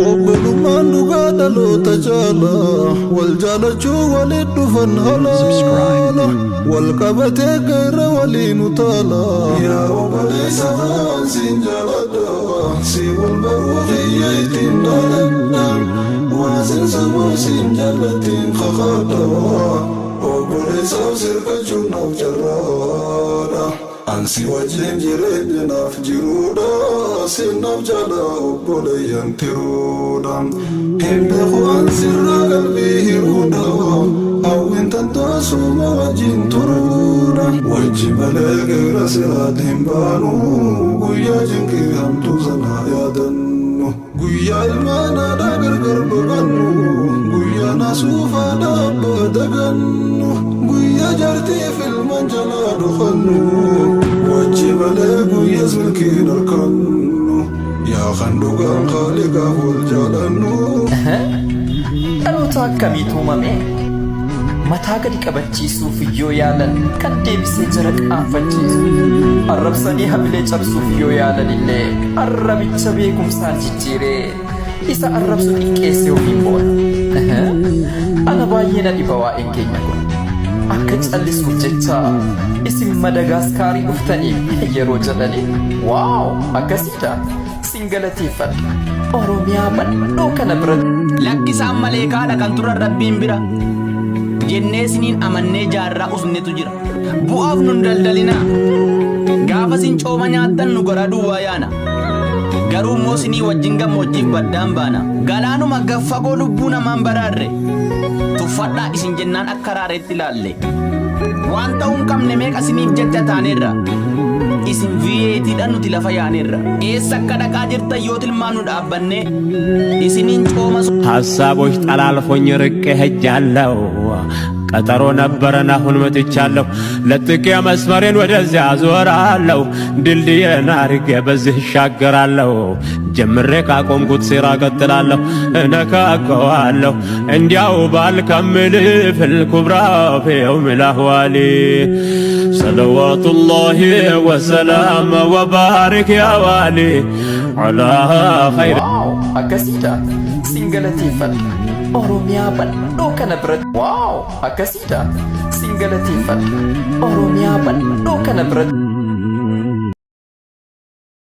وبلمان نقاد لو تجالا والجالجو ولدفن هلالا والقبت غير ولي نطالا يا وبلي سغان سنجالدا سيب البروخي يتندالنا وازن سبو سنجالتين خخادا وبلي سوسر كجونا وجرادا أنسي وجين جريدنا في جرودا سنف جالا وبلي ينترودا هندخو أنسر قلبي هرودا أو انت تاسوم وجين ترودا وجي بلغ رسلاتهم بانو قويا جنكي هم توزنا يادنو قويا المانا داقر قرب غنو قويا ناسوفا داب دغنو قويا جرتي في المنجلا دخنو وجي بلغ يزلكي نركنو يا خندوغا خالقا والجالنو ألو تاكمي تومامي mataa gadi qabachiisuuf yoo yaalan kan deebisee jara qaanfachiisu arrabsanii hamilee cabsuuf yoo yaalan illee arrabicha beekumsaan jijjiiree isa arrabsu xiqqeessee ofii boona ana baay'ee na dhiba waa'een keenya kun akka callisuuf jecha isin Madagaskaarii dhuftaniif yeroo jedhanii waaw akkasiidha singalateeffadha Oromiyaa bal'oo kana bira lakkisaan malee kaadha kan turre rabbiin bira jennee siniin amannee jaarraa usnetu jira bu'aaf nun daldalina gaafa sin cooma nyaattan nu gara duwwaa yaana garuu immoo sinii wajjin gammoojjiif baddaan baana galaanuma gaffagoo lubbuu namaan baraarre tuffadhaa isin jennaan akka raareetti ilaalle waan ta'uu hin qabne meeqa siniif jecha taaneerra isin viyeetiidhaan nuti lafa yaaneerra eessa akka dhaqaa jirtan yoo tilmaan nu dhaabbanne isiniin cooma ሐሳቦች ጠላልፎኝ ርቄ ሄጃለሁ ቀጠሮ ነበረና አሁን መጥቻለሁ ለጥቄ መስመሬን ወደዚያ ዞራለሁ ድልድዬን አርጌ በዚህ እሻገራለሁ ጀምሬ ካቆምኩት ሲራ ቀጥላለሁ እነካከዋለሁ እንዲያው ባልከምል ፍልኩብራ في يوم الأهوال صلوات الله وسلام وبارك يا والي على خير واو أكاسيدا singalateeffadha Oromiyaa bal'oo kana bira waaw akkasiidha singalateeffadha Oromiyaa bal'oo kana bira